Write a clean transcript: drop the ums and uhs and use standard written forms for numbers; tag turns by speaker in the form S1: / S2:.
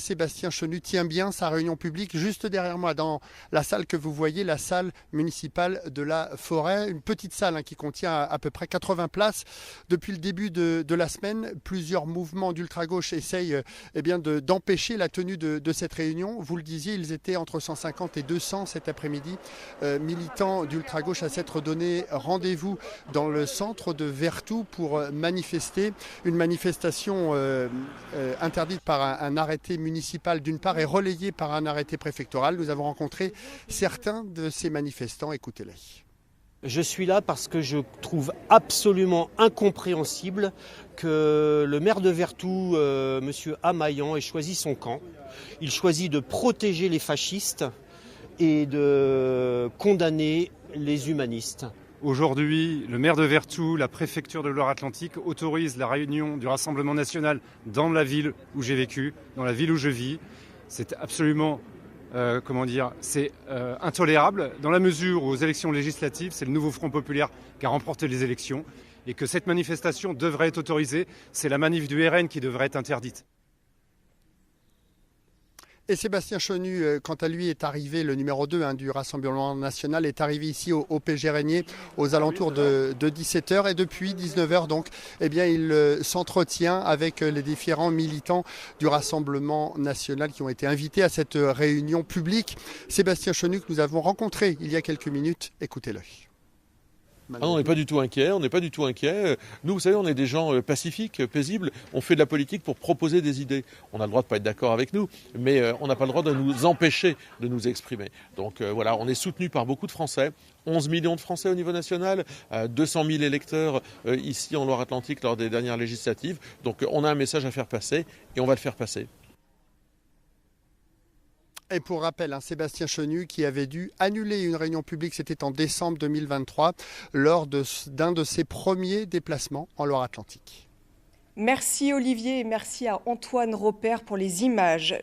S1: Sébastien Chenu tient bien sa réunion publique juste derrière moi, dans la salle que vous voyez, la salle municipale de la Forêt. Une petite salle qui contient à peu près 80 places. Depuis le début de la semaine, plusieurs mouvements d'ultra-gauche essayent d'empêcher la tenue de cette réunion. Vous le disiez, ils étaient entre 150 et 200 cet après-midi. Militants d'ultra-gauche à s'être donné rendez-vous dans le centre de Vertou pour manifester. Une manifestation interdite par un arrêté municipal d'une part et relayée par un arrêté préfectoral. Nous avons rencontré certains de ces manifestants. Écoutez-les.
S2: Je suis là parce que je trouve absolument incompréhensible que le maire de Vertou, M. Hamaillan, ait choisi son camp. Il choisit de protéger les fascistes et de condamner les humanistes.
S3: Aujourd'hui, le maire de Vertou, la préfecture de Loire-Atlantique autorise la réunion du Rassemblement national dans la ville où j'ai vécu, dans la ville où je vis. C'est absolument, intolérable dans la mesure où aux élections législatives, c'est le nouveau Front populaire qui a remporté les élections et que cette manifestation devrait être autorisée. C'est la manif du RN qui devrait être interdite.
S1: Et Sébastien Chenu, quant à lui, est arrivé, le numéro 2 du Rassemblement national, est arrivé ici au PG Régnier aux alentours de 17h. Et depuis 19h, donc, il s'entretient avec les différents militants du Rassemblement national qui ont été invités à cette réunion publique. Sébastien Chenu, que nous avons rencontré il y a quelques minutes, écoutez-le.
S4: Ah non, on n'est pas du tout inquiet, Nous, vous savez, on est des gens pacifiques, paisibles. On fait de la politique pour proposer des idées. On a le droit de ne pas être d'accord avec nous, mais on n'a pas le droit de nous empêcher de nous exprimer. Donc voilà, on est soutenu par beaucoup de Français. 11 millions de Français au niveau national, 200 000 électeurs ici en Loire-Atlantique lors des dernières législatives. Donc on a un message à faire passer et on va le faire passer.
S1: Et pour rappel, Sébastien Chenu qui avait dû annuler une réunion publique, c'était en décembre 2023, lors d'un de ses premiers déplacements en Loire-Atlantique.
S5: Merci Olivier et merci à Antoine Robert pour les images.